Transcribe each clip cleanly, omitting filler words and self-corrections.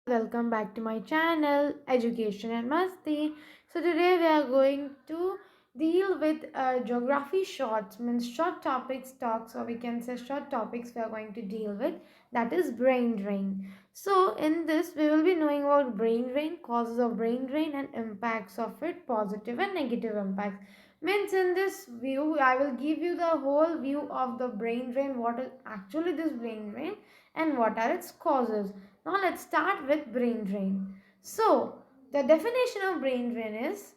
Welcome back to my channel Education and Masti. So today we are going to deal with geography shorts, means short topics talks, or we can say short topics we are going to deal with, that is brain drain. So in this we will be knowing about brain drain, causes of brain drain and impacts of it, positive and negative impacts. Means in this view I will give you the whole view of the brain drain, what is actually this brain drain and what are its causes. Now let's start with brain drain. So the definition of brain drain is: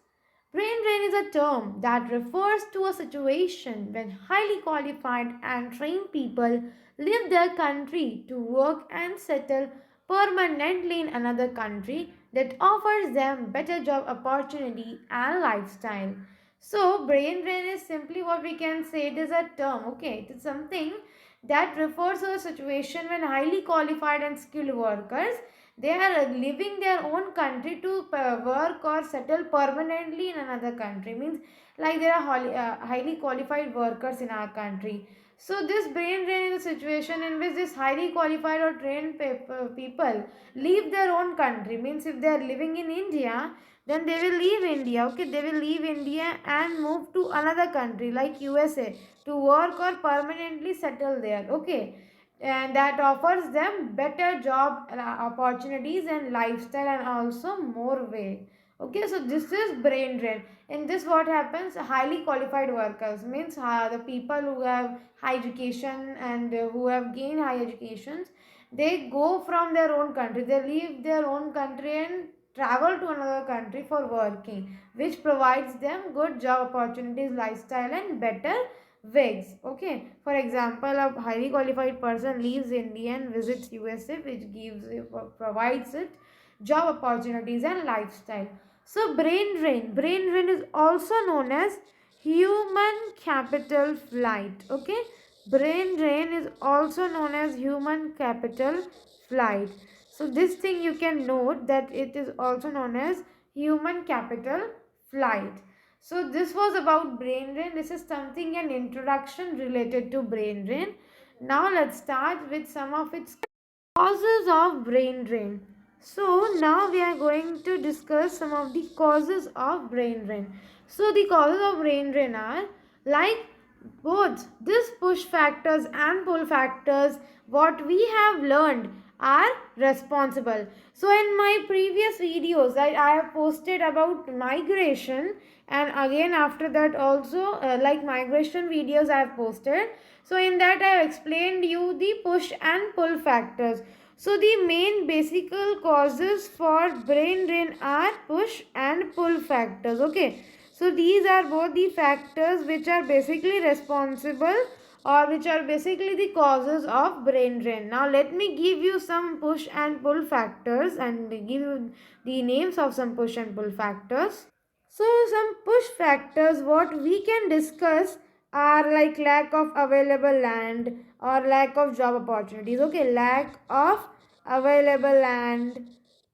brain drain is a term that refers to a situation when highly qualified and trained people leave their country to work and settle permanently in another country that offers them better job opportunity and lifestyle. So brain drain is simply what we can say, it is a term, okay? It is something that refers to a situation when highly qualified and skilled workers, they are leaving their own country to work or settle permanently in another country. Means like there are highly qualified workers in our country. So this brain drain is a situation in which this highly qualified or trained people leave their own country. Means if they are living in India, then they will leave India. Okay, they will leave India and move to another country like USA to work or permanently settle there. Okay, and that offers them better job opportunities and lifestyle and also more way. Okay, so this is brain drain. In this what happens, highly qualified workers means the people who have high education and who have gained high educations, they go from their own country, they leave their own country and travel to another country for working, which provides them good job opportunities, lifestyle and better wigs. Okay, for example, a highly qualified person leaves India and visits USA, which provides it job opportunities and lifestyle. So brain drain is also known as human capital flight. Okay, brain drain is also known as human capital flight. So this thing you can note that it is also known as human capital flight. So this was about brain drain. This is something, an introduction related to brain drain. Now let's start with some of its causes of brain drain. So now we are going to discuss some of the causes of brain drain. So the causes of brain drain are like both this push factors and pull factors, what we have learned, are responsible. So in my previous videos I have posted about migration, and again after that also like migration videos I have posted. So in that I have explained you the push and pull factors. So the main basic causes for brain drain are push and pull factors. Okay, so these are both the factors which are basically responsible or which are basically the causes of brain drain. Now let me give you some push and pull factors and give you the names of some push and pull factors. So some push factors what we can discuss are like lack of available land or lack of job opportunities. Okay, lack of available land,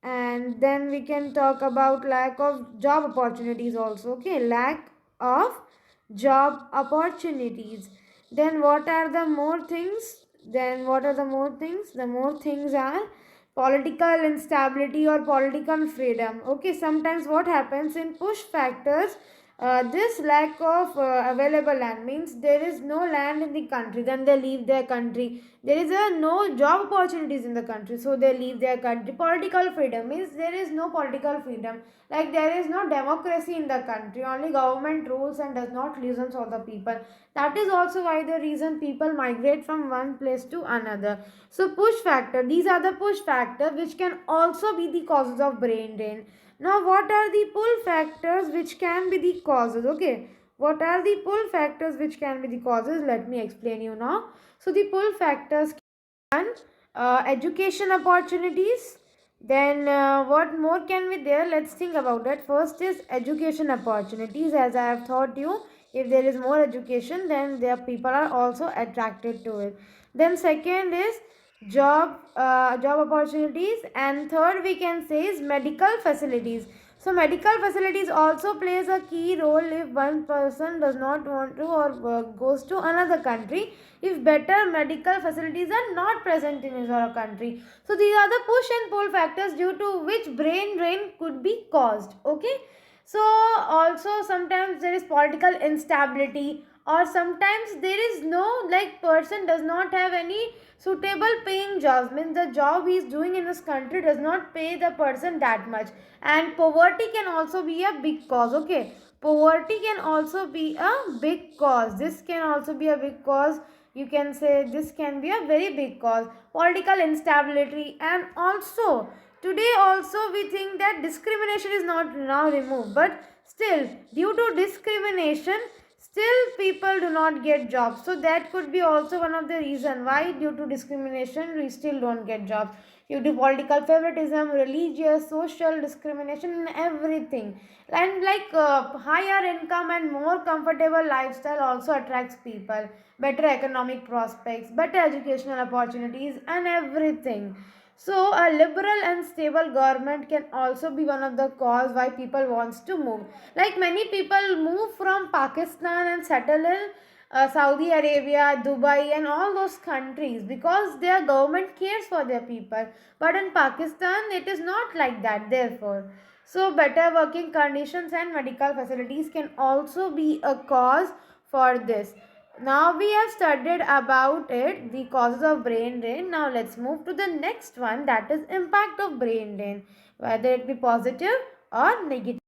and then we can talk about lack of job opportunities also. Okay, lack of job opportunities. Then what are the more things? The more things are political instability or political freedom. Okay, sometimes what happens in push factors, this lack of available land means there is no land in the country, then they leave their country. There is no job opportunities in the country, so they leave their country. Political freedom means there is no political freedom, like there is no democracy in the country, only government rules and does not listen to the people. That is also why the reason people migrate from one place to another. So push factor, these are the push factor which can also be the causes of brain drain. Now what are the pull factors which can be the causes? Okay, what are the pull factors which can be the causes? Let me explain you now. So the pull factors can education opportunities. Then what more can be there? Let's think about that. First is education opportunities. As I have taught you, if there is more education, then their people are also attracted to it. Then second is job opportunities, and third we can say is medical facilities. So medical facilities also plays a key role if one person does not want to or goes to another country, if better medical facilities are not present in his or her country. So these are the push and pull factors due to which brain drain could be caused. Okay. So also sometimes there is political instability, or sometimes there is no, like, person does not have any suitable paying jobs, means the job he is doing in this country does not pay the person that much. And poverty can also be a big cause. Okay, poverty can also be a big cause, this can also be a big cause, you can say this can be a very big cause, political instability. And also today also we think that discrimination is not now removed, but still due to discrimination still people do not get jobs. So that could be also one of the reason why due to discrimination we still don't get jobs, due to political favoritism, religious, social discrimination, and everything. And like higher income and more comfortable lifestyle also attracts people, better economic prospects, better educational opportunities, and everything. So a liberal and stable government can also be one of the cause why people wants to move. Like many people move from Pakistan and settle in Saudi Arabia, Dubai, and all those countries because their government cares for their people. But in Pakistan, it is not like that. Therefore, so better working conditions and medical facilities can also be a cause for this. Now we have studied about it, the causes of brain drain. Now let's move to the next one, that is impact of brain drain, whether it be positive or negative.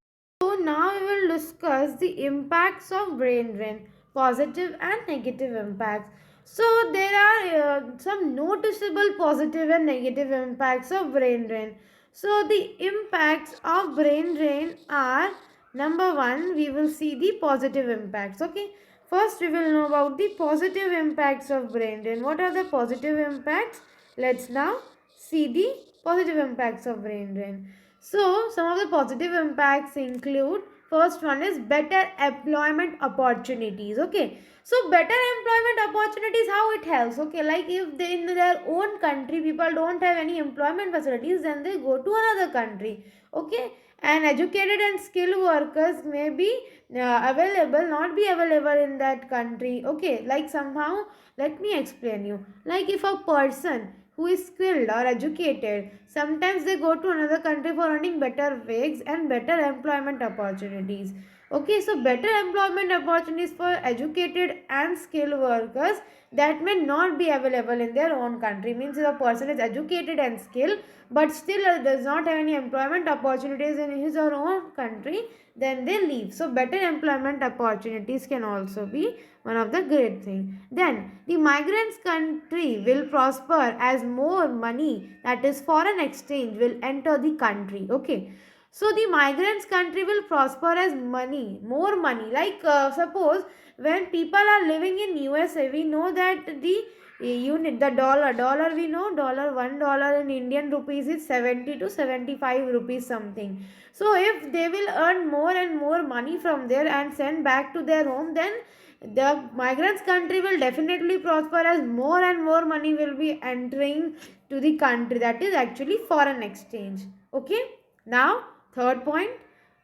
So now we will discuss the impacts of brain drain, positive and negative impacts. So there are some noticeable positive and negative impacts of brain drain. So the impacts of brain drain are, number one, we will see the positive impacts. Okay. First we will know about the positive impacts of brain drain. What are the positive impacts? Let's now see the positive impacts of brain drain. So, some of the positive impacts include, first one is better employment opportunities. Okay, so better employment opportunities, how it helps? Okay, like if they in their own country people don't have any employment facilities, then they go to another country. Okay, and educated and skilled workers may be available, not be available in that country. Okay, like somehow, let me explain you. Like if a person who is skilled or educated, sometimes they go to another country for earning better wages and better employment opportunities. Okay, so better employment opportunities for educated and skilled workers that may not be available in their own country. Means if a person is educated and skilled but still does not have any employment opportunities in his or own country, then they leave. So better employment opportunities can also be one of the great thing. Then the migrants country will prosper as more money, that is foreign exchange, will enter the country. Okay, so the migrants country will prosper as money, more money. Like suppose when people are living in USA, we know that the unit, the dollar we know, $1 in Indian rupees is 70 to 75 rupees something. So if they will earn more and more money from there and send back to their home, then the migrants country will definitely prosper as more and more money will be entering to the country, that is actually foreign exchange. Okay, now third point,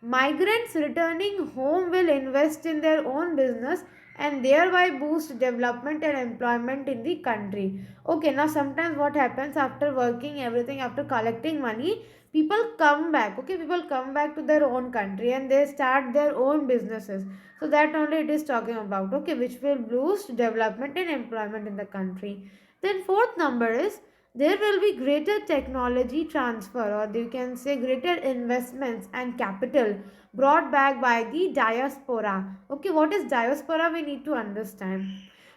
migrants returning home will invest in their own business and thereby boost development and employment in the country. Okay, now sometimes what happens, after working everything, after collecting money, people come back. Okay, people come back to their own country and they start their own businesses. So that only it is talking about. Okay, which will boost development and employment in the country. Then fourth number is, there will be greater technology transfer, or you can say greater investments and capital brought back by the diaspora. Okay, what is diaspora? We need to understand.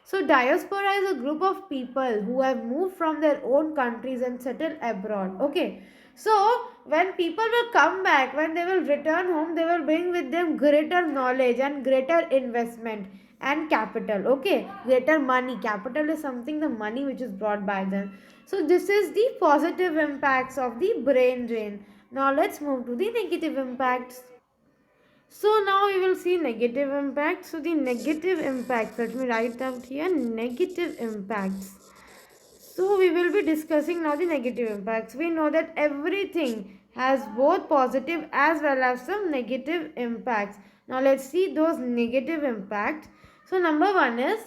So diaspora is a group of people who have moved from their own countries and settled abroad. Okay, so when people will come back, when they will return home, they will bring with them greater knowledge and greater investment and capital. Okay, greater money. Capital is something, the money which is brought by them. So this is the positive impacts of the brain drain. Now let's move to the negative impacts. So now we will see negative impacts. So the negative impacts, let me write out here, negative impacts. So we will be discussing now the negative impacts. We know that everything has both positive as well as some negative impacts. Now let's see those negative impacts. So number one is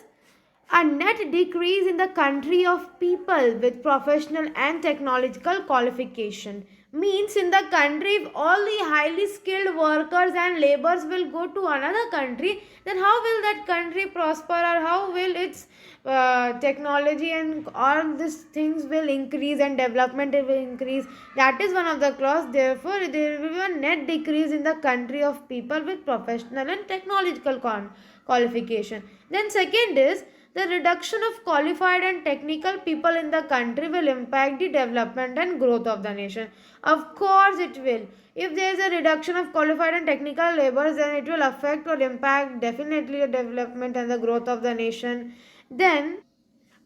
a net decrease in the country of people with professional and technological qualification. Means in the country, if all the highly skilled workers and laborers will go to another country, then how will that country prosper, or how will its technology and all these things will increase and development will increase? That is one of the clause. Therefore there will be a net decrease in the country of people with professional and technological qualification. Then second is the reduction of qualified and technical people in the country will impact the development and growth of the nation. Of course, it will. If there is a reduction of qualified and technical laborers, then it will affect or impact definitely the development and the growth of the nation. Then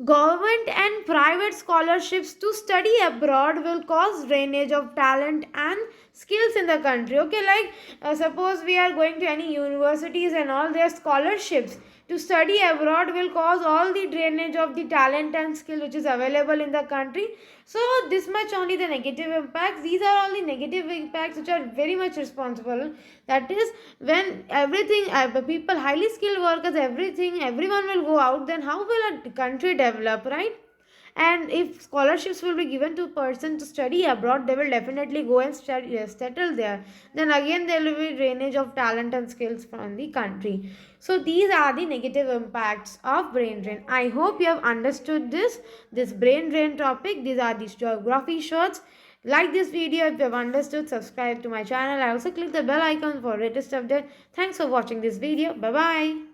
government and private scholarships to study abroad will cause drainage of talent and skills in the country. Okay, like suppose we are going to any universities and all their scholarships to study abroad will cause all the drainage of the talent and skill which is available in the country. So this much only the negative impacts. These are all the negative impacts which are very much responsible. That is, when everything people, highly skilled workers, everyone will go out, then how will a country develop, right? And if scholarships will be given to person to study abroad, they will definitely go and study, settle there. Then again there will be drainage of talent and skills from the country. So these are the negative impacts of brain drain. I hope you have understood this brain drain topic. These are the geography shorts. Like this video if you have understood. Subscribe to my channel. I also click the bell icon for latest update. Thanks for watching this video. Bye bye.